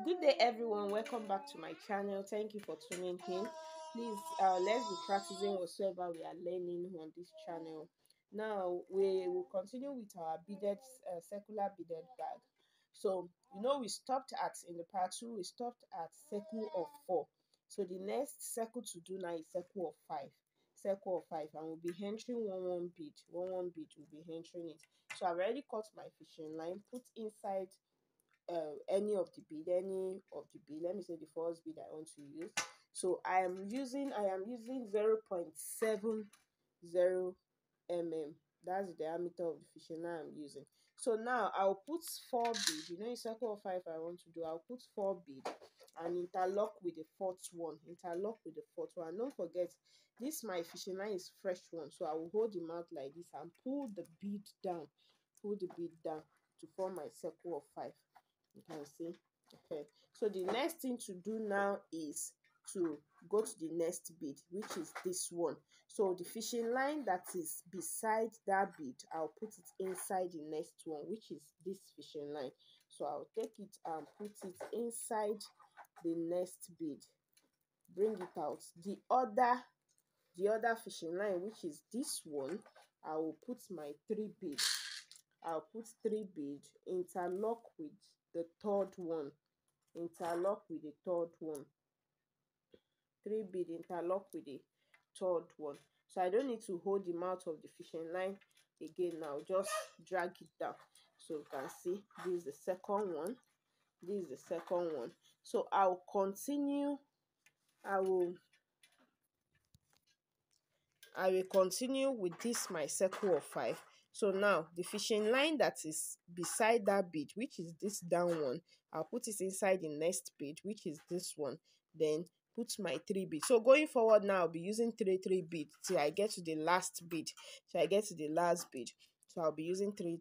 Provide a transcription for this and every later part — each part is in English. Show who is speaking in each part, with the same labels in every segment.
Speaker 1: Good day everyone, welcome back to my channel. Thank you for tuning in. Please let's be practicing whatsoever we are learning on this channel. Now we will continue with our beaded circular beaded bag. So we stopped at, in the part 2 we stopped at circle of 4. So the next circle to do now is circle of 5. Circle of 5, and we'll be entering one bead. One bead, we'll be entering it. So I've already cut my fishing line, put inside any of the bead. Let me say the first bead I want to use. So I am using 0.70 mm. That's the diameter of the fishing line I'm using. So now I'll put 4 beads. In circle of 5 I want to do, I'll put 4 beads and interlock with the fourth one. Don't forget, this my fishing line is fresh one, so I will hold the mouth like this and pull the bead down to form my circle of 5. You can see. Okay, so the next thing to do now is to go to the next bead, which is this one. So the fishing line that is beside that bead, I'll put it inside the next one, which is this fishing line. So I'll take it and put it inside the next bead, bring it out. The other fishing line, which is this one, I will put my 3 beads. I'll put 3 beads, interlock with the third one. 3 bead, interlock with the third one. So I don't need to hold the mouth of the fishing line again now, just drag it down. So you can see this is the second one. So I'll continue. I will continue with this my circle of 5. So now the fishing line that is beside that bead, which is this down one, I'll put it inside the next bead, which is this one. Then put my 3 beads. So going forward now, I'll be using 3 beads till I get to the last bead. So I'll be using 3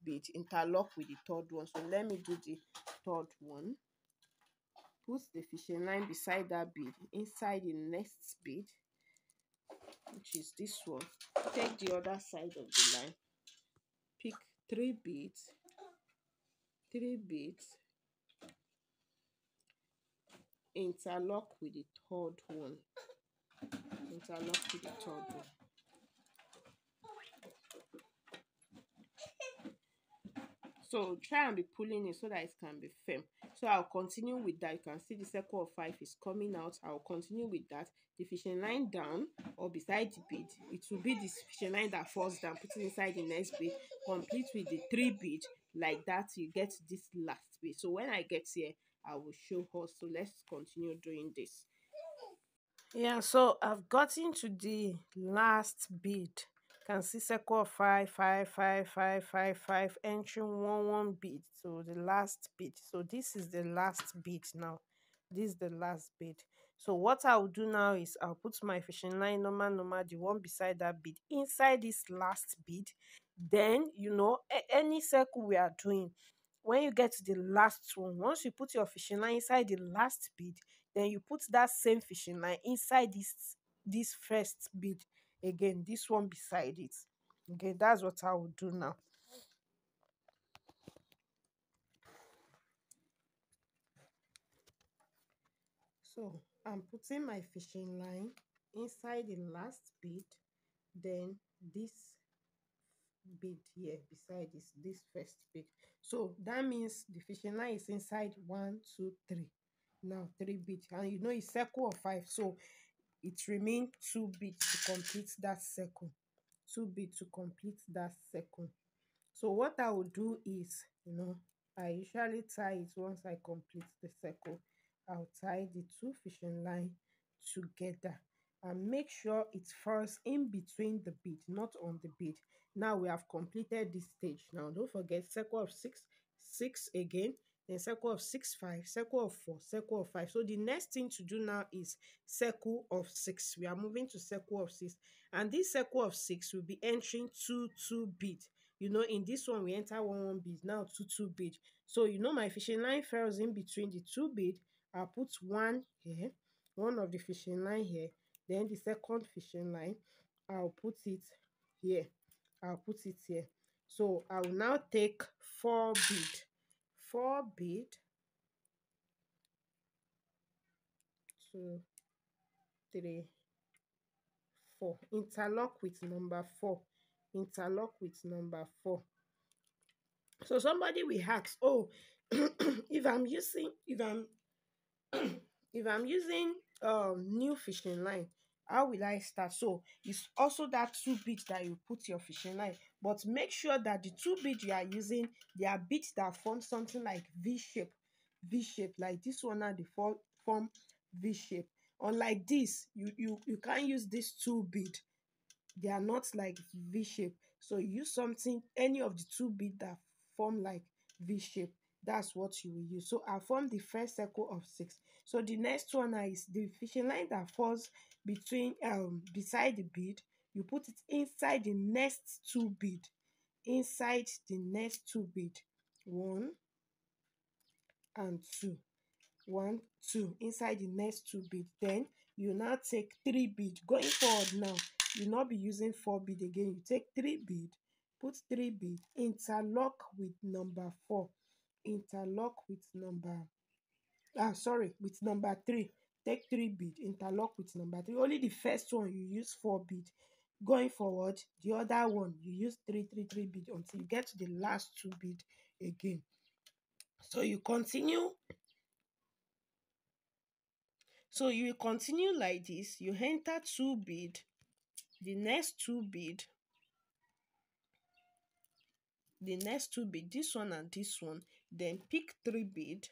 Speaker 1: beads, interlock with the third one. So let me do the third one. Put the fishing line beside that bead, inside the next bead, which is this one. Take the other side of the line, pick 3 beads, interlock with the third one. So try and be pulling it so that it can be firm. So I'll continue with that. You can see the circle of 5 is coming out. I'll continue with that. The fishing line down or beside the bead, it will be this fishing line that falls down. Put it inside the next bead, complete with the 3 bead. Like that, you get this last bead. So when I get here, I will show her. So let's continue doing this. Yeah, so I've gotten to the last bead. You can see circle of 5, 5, 5, 5, 5, 5, entering one bead. So the last bead. So this is the last bead now. This is the last bead. So what I will do now is I'll put my fishing line normal, the one beside that bead, inside this last bead. Then any circle we are doing, when you get to the last one, once you put your fishing line inside the last bead, then you put that same fishing line inside this first bead again, this one beside it. Okay, that's what I will do now. So I'm putting my fishing line inside the last bead, then this bead here beside this first bead. So that means the fishing line is inside 1, 2, 3. Now 3 beads, and it's circle of 5, so it remains 2 beads to complete that circle. 2 beads to complete that circle. So what I will do is, I usually tie it once I complete the circle. I'll tie the 2 fishing line together and make sure it falls in between the bead, not on the bead. Now we have completed this stage. Now don't forget, circle of 6 again, then circle of 6, 5, circle of 4, circle of 5. So the next thing to do now is circle of 6. We are moving to circle of 6, and this circle of 6 will be entering 2 beads. In this one we enter 1 bead, now 2 bead. So my fishing line falls in between the 2 bead. I'll put one here, one of the fishing line here, then the second fishing line, I'll put it here. So I will now take 4 bead, 2, 3, 4. Interlock with number 4. Interlock with number 4. So somebody will ask, oh, if I'm using, if I'm using new fishing line, how will I start? So it's also that two beads that you put your fishing line, but make sure that the two beads you are using, they are beads that form something like V shape, V shape, like this one now, the form V shape. Unlike this, you can't use this two bead. They are not like V shape. So you use something, any of the two bead that form like V shape. That's what you will use. So I formed the first circle of 6. So the next one is the fishing line that falls between beside the bead. You put it inside the next two bead. Inside the next two bead. 1 and 2. 1, 2 inside the next two bead. Then you now take 3 bead. Going forward now, you not be using 4 bead again. You take 3 bead, put 3 bead, interlock with number 4. Interlock with number with number 3. Take 3 bead, interlock with number 3. Only the first one you use 4 bead. Going forward, the other one you use 3 bead until you get to the last 2 bead again. So you continue. So you will continue like this. You enter 2 bead, the next 2 bead, the next 2 bead, this one and this one. Then pick 3 bead,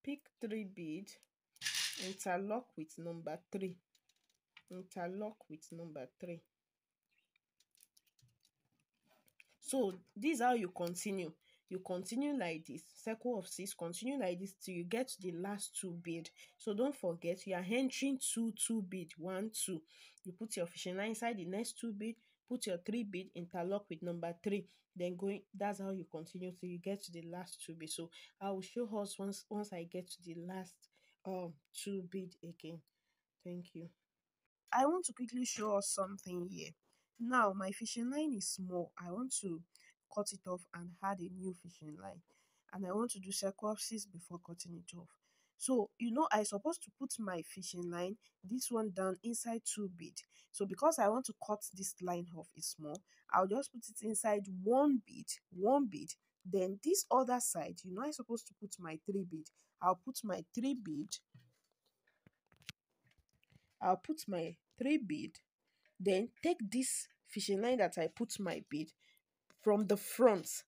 Speaker 1: pick 3 bead, interlock with number 3. Interlock with number 3. So this is how you continue. You continue like this, circle of 6, continue like this till you get to the last 2 bead. So don't forget, you are entering 2 bead, 1, 2. You put your fishing line inside the next 2 bead, put your 3 bead, interlock with number 3. Then going, that's how you continue till you get to the last 2 bead. So I will show us once I get to the last 2 bead again. Thank you. I want to quickly show us something here. Now, my fishing line is small. I want to cut it off and add a new fishing line. And I want to do circumference before cutting it off. So, I supposed to put my fishing line, this one down inside 2 bead. So, because I want to cut this line off is small, I'll just put it inside 1 bead, 1 bead. Then this other side, I'm supposed to put my 3 bead. I'll put my 3 bead. I'll put my 3 bead, then take this fishing line that I put my bead from the front,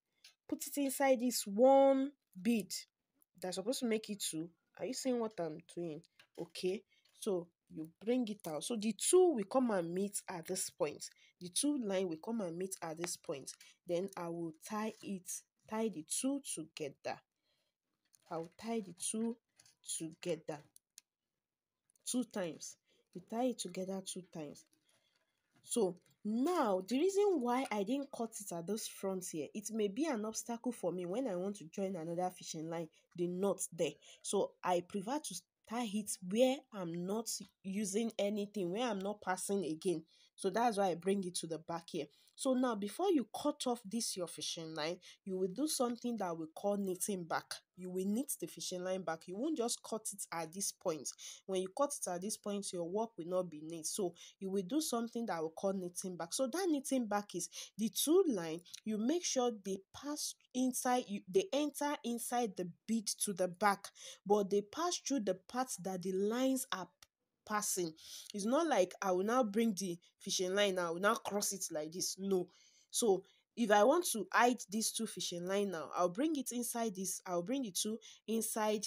Speaker 1: put it inside this 1 bead that's supposed to make it 2. Are you seeing what I'm doing? Okay, so you bring it out. So the 2 will come and meet at this point. The 2 line will come and meet at this point. Then I will tie the 2 together. I'll tie the 2 together 2 times. You tie it together 2 times. So now the reason why I didn't cut it at this front here, it may be an obstacle for me when I want to join another fishing line, the knot there. So I prefer to tie it where I'm not using anything, where I'm not passing again. So that's why I bring it to the back here. So now before you cut off this your fishing line, you will do something that we call knitting back. You will knit the fishing line back. You won't just cut it at this point. When you cut it at this point, your work will not be neat. So you will do something that we call knitting back. So that knitting back is the 2 line, you make sure they pass inside, they enter inside the bead to the back, but they pass through the parts that the lines are passing. It's not like I will now bring the fishing line, I will now cross it like this. No. So if I want to hide these 2 fishing line now, I'll bring it inside this, I'll bring the 2 inside.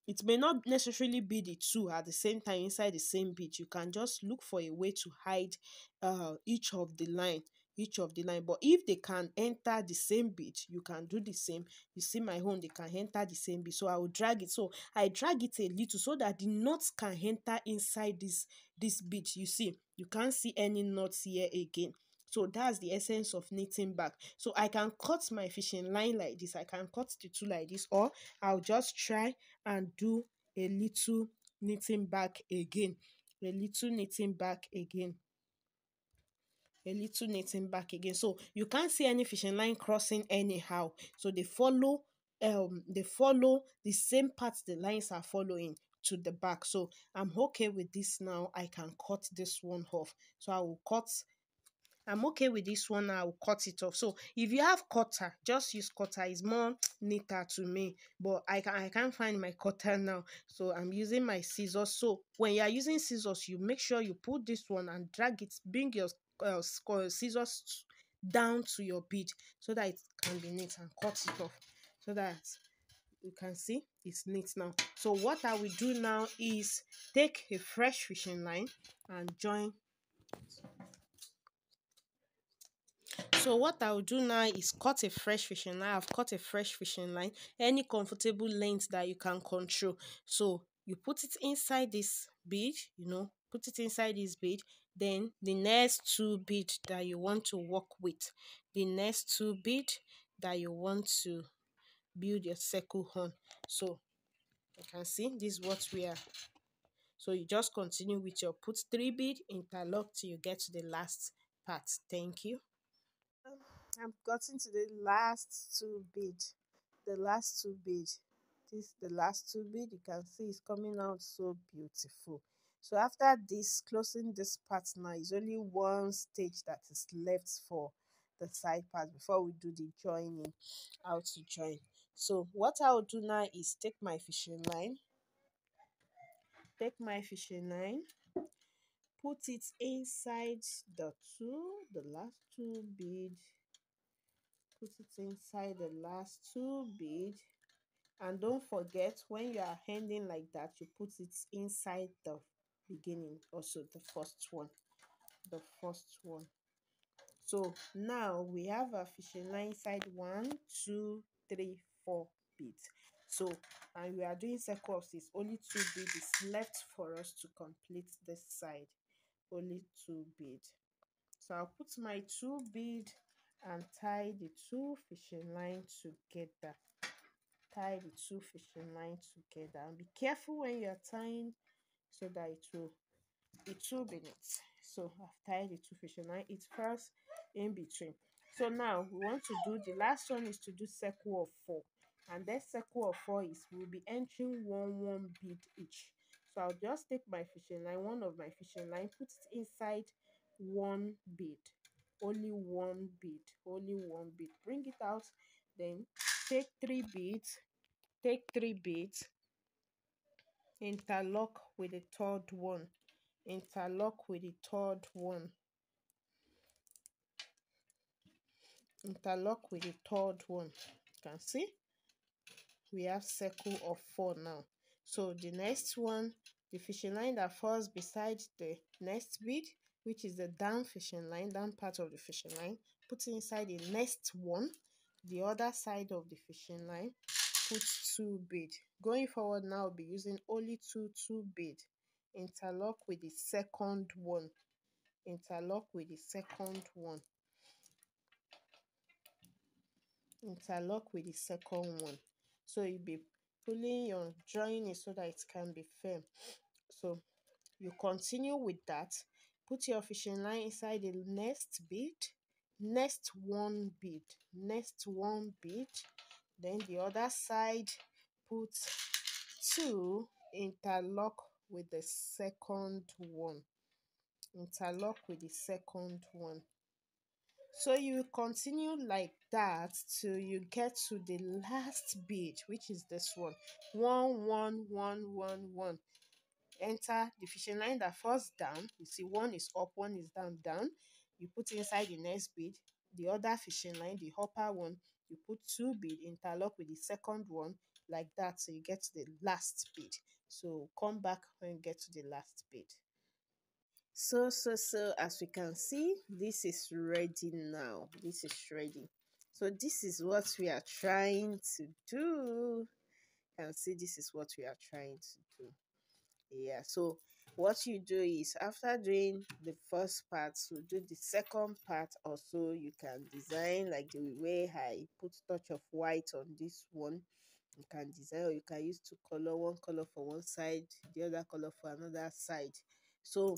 Speaker 1: It may not necessarily be the 2 at the same time inside the same bead. You can just look for a way to hide each of the line. But if they can enter the same bead, you can do the same. You see my own, they can enter the same bead. So I will drag it. So I drag it a little so that the knots can enter inside this bead. You see, you can't see any knots here again. So that's the essence of knitting back. So I can cut my fishing line like this. I can cut the 2 like this, or I'll just try and do a little knitting back again. A little knitting back again. A little knitting back again. So you can't see any fishing line crossing anyhow. So they follow they follow the same path the lines are following to the back. So I'm okay with this now. I can cut this one off. So I will cut. I'm okay with this one. I will cut it off. So if you have cutter, just use cutter. It's more neater to me. But I can't find my cutter now. So I'm using my scissors. So when you are using scissors, you make sure you put this one and drag it. Bring your scissors down to your bead so that it can be neat, and cut it off so that you can see it's neat now. So what I will do now is take a fresh fishing line and join. So what I'll do now is cut a fresh fishing line. I've cut a fresh fishing line, any comfortable length that you can control. So you put it inside this bead, put it inside this bead. Then the next two bead that you want to work with, the next two bead that you want to build your circle on. So you can see this is what we are. So you just continue with your put three bead, interlock till you get to the last part. Thank you. I've gotten to the last two bead. The last two bead. This the last two bead. You can see it's coming out so beautiful. So after this, closing this part now is only one stage that is left for the side part before we do the joining. How to join. So what I will do now is take my fishing line. Take my fishing line. Put it inside the last two bead. Put it inside the last two bead, and don't forget when you are handing like that, you put it inside the beginning, also the first one. So now we have a fishing line inside 1, 2, 3, 4 beads. So and we are doing circle of 6. Only two beads is left for us to complete this side. Only two beads. So I'll put my two bead and tie the two fishing line together. Tie the two fishing line together, and be careful when you're tying so that it will be neat. So I've tied the two fishing line. It's first in between. So now we want to do the last one is to do circle of 4, and that circle of 4 is we'll be entering one bead each. So I'll just take my fishing line, one of my fishing line, put it inside one bead, only one bead, only one bead. Bring it out, then take three beads, interlock with the third one, interlock with the third one, interlock with the third one. You can see we have circle of 4 now. So the next one, the fishing line that falls beside the next bead, which is the down fishing line, down part of the fishing line, put it inside the next one. The other side of the fishing line, put two bead. Going forward now, I'll be using only two bead. Interlock with the second one, interlock with the second one, interlock with the second one. So you'll be pulling your join it so that it can be firm. So you continue with that. Put your fishing line inside the next bead, next one bead, next one bead. Then the other side, put two, interlock with the second one, interlock with the second one. So you continue like that till you get to the last bead, which is this one. 1 1 1 1 1. Enter the fishing line that falls down. You see one is up, one is down. You put inside the next bead. The other fishing line, the upper one, you put two bead, interlock with the second one like that, so you get to the last bead. So come back when you get to the last bead. So as we can see, this is ready now. This is ready. So this is what we are trying to do. You can see this is what we are trying to do. Yeah, so what you do is after doing the first part, so do the second part also. You can design like the way I put touch of white on this one. You can design, or you can use two color, one color for one side, the other color for another side. So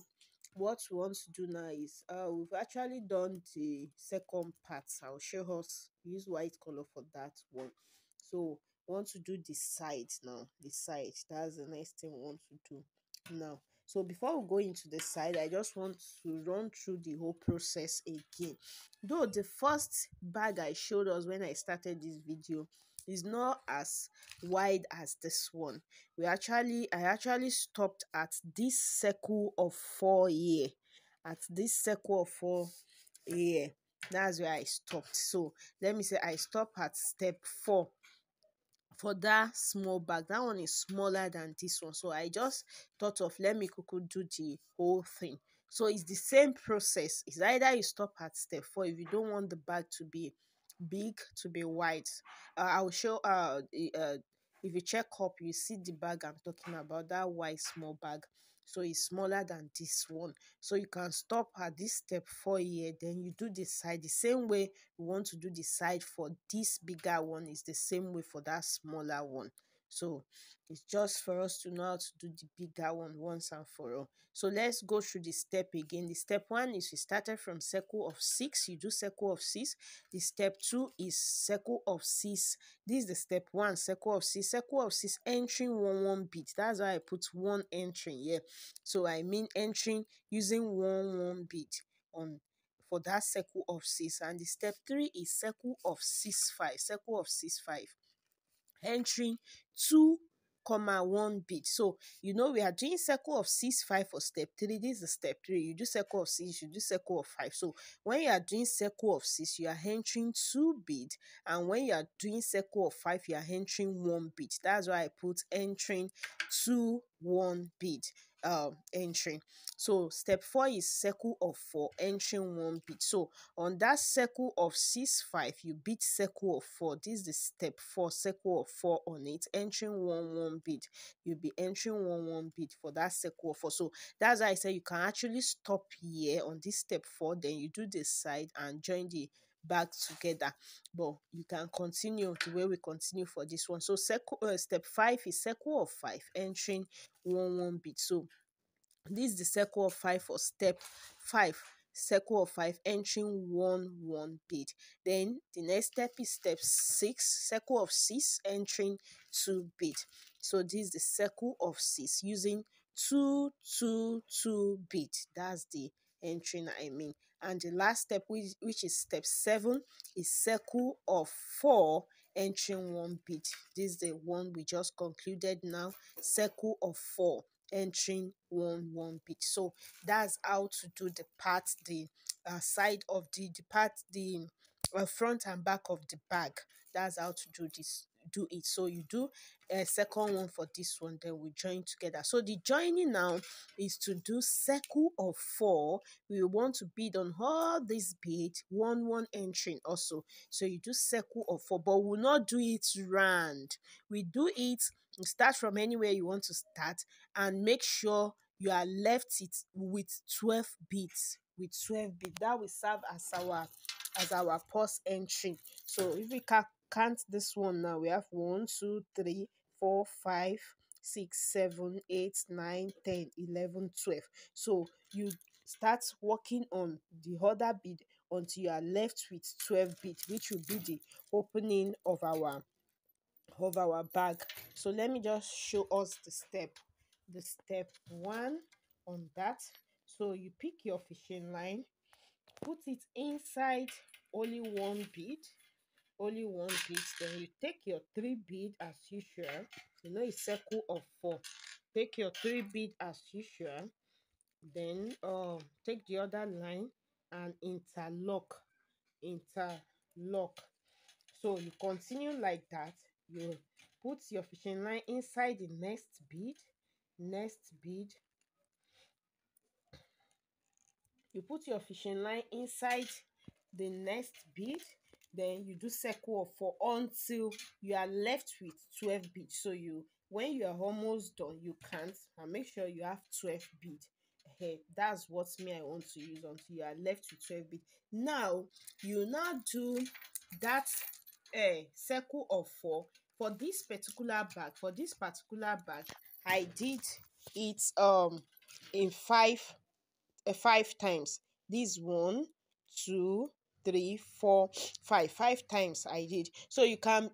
Speaker 1: what we want to do now is we've actually done the second part. I'll show us use white color for that one. So we want to do the side now. The side, that's the next thing we want to do now. So before we go into the side, I just want to run through the whole process again. Though the first bag I showed us when I started this video is not as wide as this one. I actually stopped at this circle of 4 here. At this circle of 4 here. That's where I stopped. So let me say I stop at step 4 for that small bag. That one is smaller than this one, so I just thought of let me quickly do the whole thing. So it's the same process. It's either you stop at step 4 if you don't want the bag to be big, to be wide. I'll show if you check up, you see the bag I'm talking about, that white small bag. So it's smaller than this one, so you can stop at this step 4 here, then you do the side the same way. We want to do the side for this bigger one is the same way for that smaller one. So it's just for us to know how to do the bigger one once and for all. So let's go through the step again. The step 1 is you started from circle of 6, you do circle of 6. The step 2 is circle of 6. This is the step 1, circle of 6. Circle of 6 entering 1 bead. That's why I put 1 entering here. So I mean entering using 1 bead on for that circle of 6. And the step 3 is circle of 6 5. Circle of 6 5 entering 2, 1 bead. So we are doing circle of 6 5 for step 3. This is step 3. You do circle of 6, you do circle of 5. So when you are doing circle of 6, you are entering 2 bead, and when you are doing circle of 5, you are entering 1 bead. That's why I put entering 2, 1 bead. Entering. So step 4 is circle of 4, entering 1 bead. So on that circle of 6 5, you beat circle of 4. This is the step 4, circle of 4 on it, entering 1 bead. You'll be entering 1 bead for that circle of 4. So that's why I say you can actually stop here on this step 4, then you do the side and join the bag together. But you can continue the way we continue for this one. So step 5 is circle of 5, entering 1 bead. So this is the circle of 5 for step 5. Circle of 5 entering 1 bead. Then the next step is step 6, circle of 6 entering 2 bead. So this is the circle of 6 using 2 bead. That's the entering I mean. And the last step, which is step 7, is circle of 4 entering 1 bead. This is the one we just concluded now. Circle of 4 entering 1 bead. So that's how to do the part, the side of the part, the front and back of the bag. That's how to do it. So you do a second one for this one, then we join together. So the joining now is to do circle of 4. We want to bead on all these beads, 1 entering also. So you do circle of 4, but we'll not do it round. We do it, you start from anywhere you want to start, and make sure you are left it with 12 beads. With 12 beads, that will serve as our pulse entry. So if we count this one now, we have 1 2 3 4 5 6 7 8 9 10 11 12. So you start working on the other bead until you are left with 12 beads, which will be the opening of our bag. So let me just show us the step 1 on that. So you pick your fishing line, put it inside only 1 bead, then you take your 3 bead as usual. It's circle of 4. Take your 3 bead as usual, then take the other line and interlock. So you continue like that. You put your fishing line inside the next bead. You put your fishing line inside the next bead. Then you do circle of 4 until you are left with 12 beads. So when you are almost done, you count and make sure you have 12 beads. That's what I want to use until you are left with 12 beads. Now you do that circle of 4 for this particular bag. I did it in 5 times. This 1 2 three, four, five times I did. So you can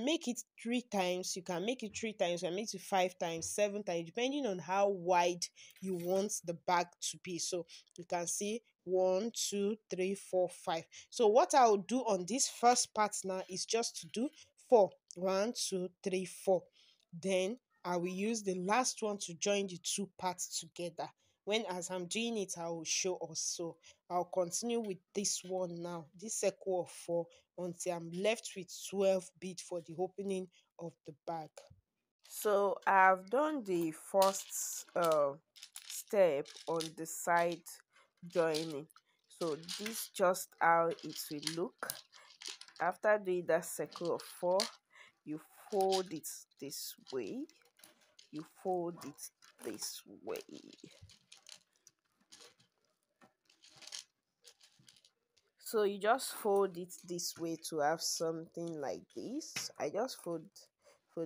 Speaker 1: make it 3 times, you can make it 3 times, you can make it 5 times, 7 times, depending on how wide you want the bag to be. So you can see 1, 2, 3, 4, 5. So what I'll do on this first part now is just to do four. 1, 2, 3, 4. Then I will use the last one to join the two parts together. When as I'm doing it, I will show us. So I'll continue with this one now, this circle of 4, until I'm left with 12 beads for the opening of the bag. So I've done the first step on the side joining. So this just how it will look. After doing that circle of 4, you fold it this way, you fold it this way. So you just fold it this way to have something like this. I just folded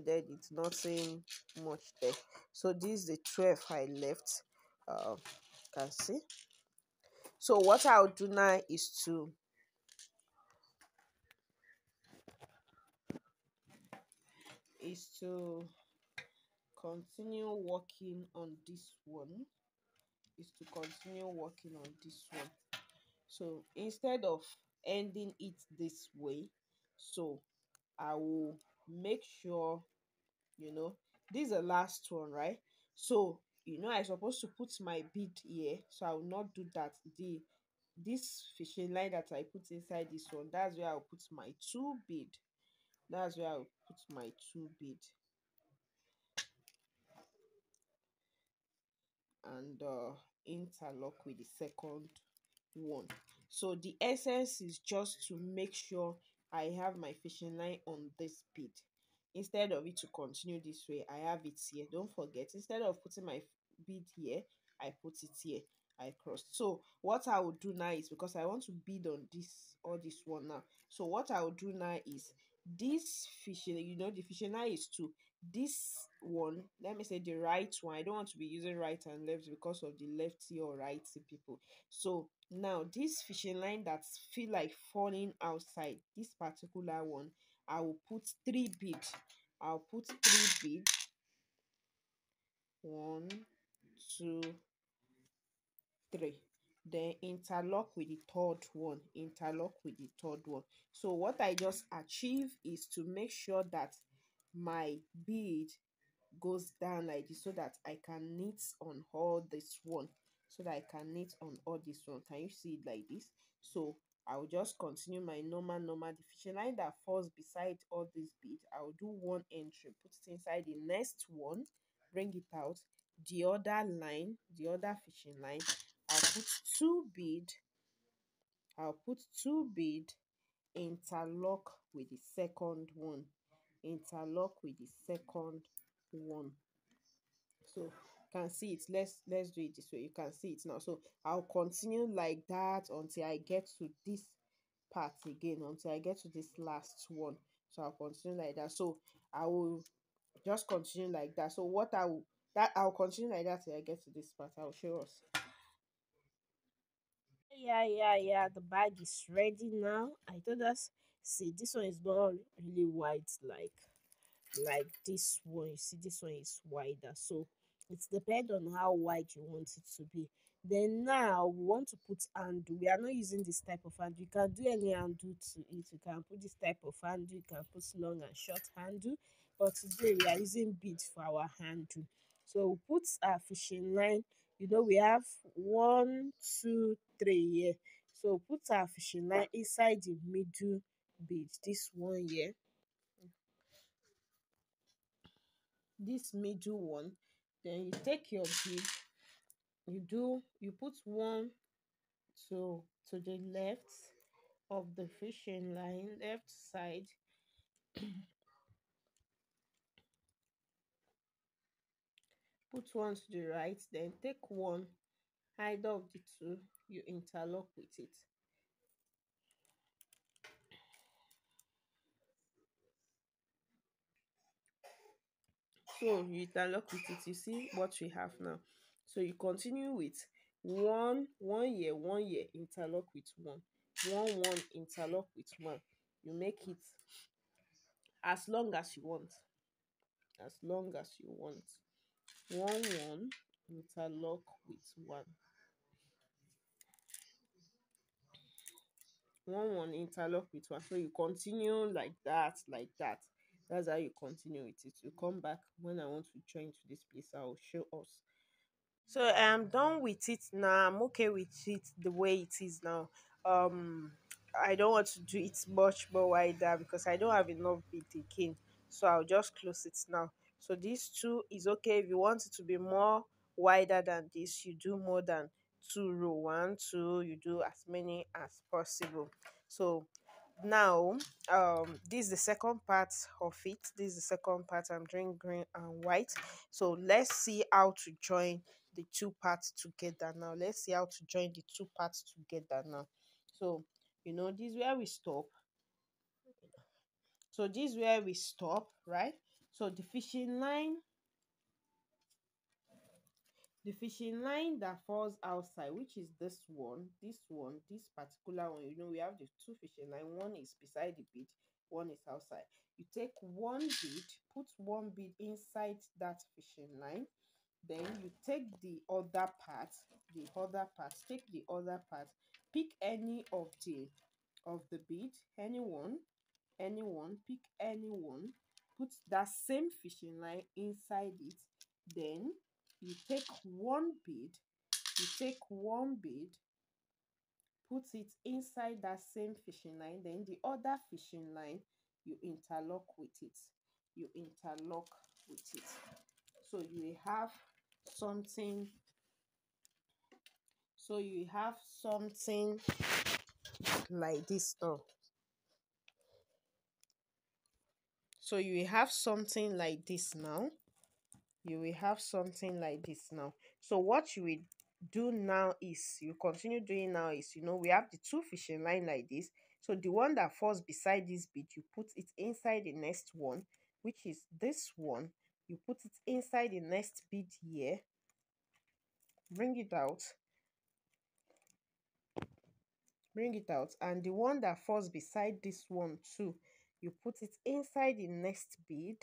Speaker 1: it, nothing much there. So this is the 12 I left. Can see. So what I'll do now is to continue working on this one. Is to continue working on this one. So instead of ending it this way, so I will make sure, this is the last one, right? So I'm supposed to put my bead here, so I will not do that. This fishing line that I put inside this one, that's where I'll put my two bead. That's where I'll put my two bead. And interlock with the second one. So the essence is just to make sure I have my fishing line on this bead. Instead of it to continue this way, I have it here. Don't forget, instead of putting my bead here, I put it here. I cross. So what I will do now is, because I want to bead on this one now. So what I will do now is, this fishing, the fishing line is two. This one, let me say the right one, I don't want to be using right and left because of the lefty or righty people. So now this fishing line that feel like falling outside, this particular one, I will put 3 bead. I'll put 3 bead. 1, 2, 3. Then interlock with the third one. Interlock with the third one. So what I just achieve is to make sure that my bead goes down like this, so that I can knit on all this one. So that I can knit on all this one. Can you see it like this? So I will just continue my normal the fishing line that falls beside all these beads. I will do one entry, put it inside the next one, bring it out. The other line, the other fishing line, I'll put 2 bead. I'll put 2 bead, interlock with the second one. Interlock with the second one. So you can see it. Let's do it this way. You can see it now. So I'll continue like that until I get to this part again, until I get to this last one. So I'll continue like that. So I will just continue like that. So what I'll continue like that till I get to this part. I'll show us. Yeah. The bag is ready now. I told us, see, this one is not really wide like this one. You see, this one is wider, so it depends on how wide you want it to be. Then now we want to put handle. We are not using this type of handle. You can do any handle to it. You can put this type of handle, you can put long and short handle, but today we are using bead for our handle. So we put our fishing line. We have 1, 2, 3 here. So put our fishing line inside the middle bead, this one here, this middle one. Then you take your bead, you put one to the left of the fishing line, left side. Put one to the right, then take one, either of the two, you interlock with it. So you interlock with it. You see what we have now. So you continue with one here, interlock with one, one interlock with one. You make it as long as you want, as long as you want. One interlock with one interlock with one. So you continue like that, like that. That's how you continue with it. You come back when I want to join to this place. I'll show us. So I am done with it now. I'm okay with it the way it is now. I don't want to do it much more wider because I don't have enough bead again. So I'll just close it now. So this two is okay. If you want it to be more wider than this, you do more than two row. One, two, you do as many as possible. So now this is the second part of it. This is the second part. I'm doing green and white. So let's see how to join the two parts together now. Let's see how to join the two parts together now. So this is where we stop. So this is where we stop, right? So the fishing line that falls outside, which is this particular one, we have the two fishing line. One is beside the bead, one is outside. You take one bead, put one bead inside that fishing line. Then you take the other part, take the other part, pick any of the bead, anyone, pick anyone, put that same fishing line inside it. Then you take one bead, put it inside that same fishing line. Then the other fishing line, you interlock with it. So you have something like this now. So you will have something like this now. So what you will do now is, you continue doing now is, we have the two fishing line like this. So the one that falls beside this bead, you put it inside the next one, which is this one. You put it inside the next bead here, bring it out, and the one that falls beside this one too, you put it inside the next bead,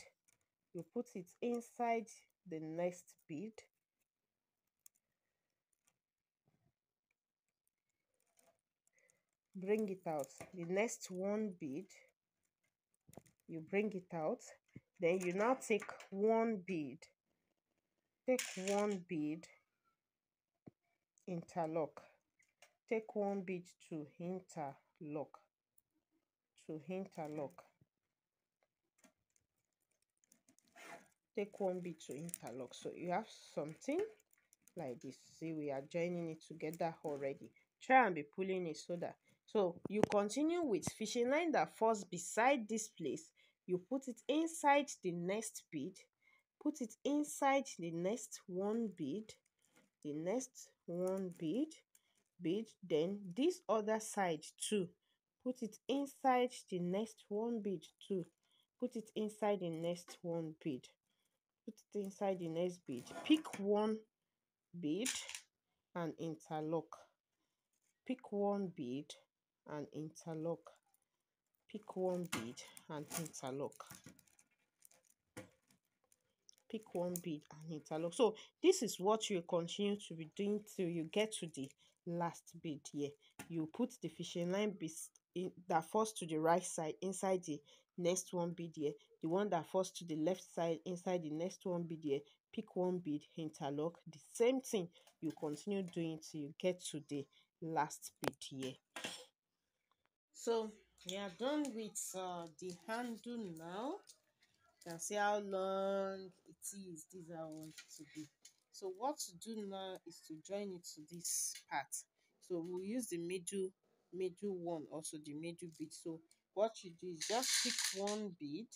Speaker 1: bring it out. The next one bead, you bring it out. Then you now take one bead, interlock. Take one bead to interlock. Take one bead to interlock. So you have something like this. See, we are joining it together already. Try and be pulling it so that, so you continue with fishing line that falls beside this place. You put it inside the next bead, put it inside the next one bead, then this other side too, put it inside the next one bead too, put it inside the next one bead, pick one bead and interlock. Pick one bead and interlock. Pick one bead and interlock. Pick one bead and interlock. So this is what you continue to be doing till you get to the last bead here. You put the fishing line that falls to the right side inside the next one bead here. The one that falls to the left side inside the next one bead here. Pick one bead, interlock. The same thing you continue doing till you get to the last bead here. So we are done with the handle now. You can see how long it is. This is how I want it to be. So what to do now is to join it to this part. So we'll use the middle one, also the middle bead. So what you do is just pick one bead,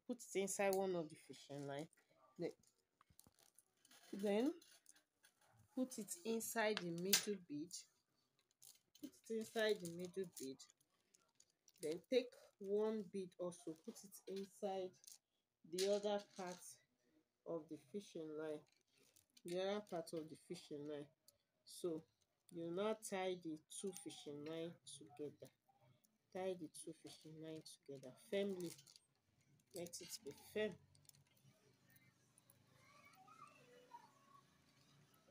Speaker 1: put it inside one of the fishing line, then put it inside the middle bead, then take one bead, also put it inside the other part of the fishing line, the other part of the fishing line. So you now tie the two fishing line together. Tie the two fishing line together firmly. Let it be firm.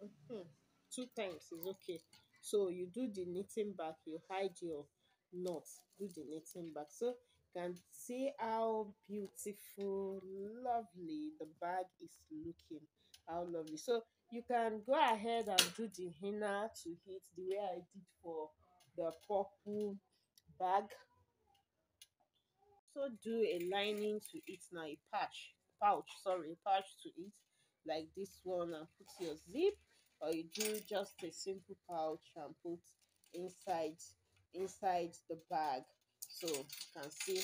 Speaker 1: Mhm. Two times is okay. So you do the knitting back, you hide your knot, do the knitting back. So you can see how beautiful, lovely the bag is looking. How lovely. So you can go ahead and do the henna to it the way I did for the purple bag. So do a lining to it now, a pouch, sorry, a pouch to it, like this one, and put your zip, or you do just a simple pouch and put inside the bag. So you can see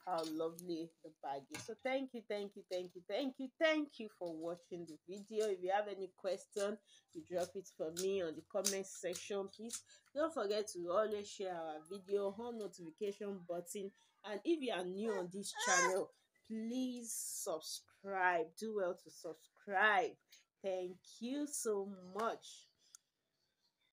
Speaker 1: how lovely the bag is. So thank you, thank you, thank you, thank you, thank you for watching the video. If you have any question, you drop it for me on the comment section. Please don't forget to always share our video, on notification button, and if you are new on this channel, please subscribe. Do well to subscribe. Thank you so much.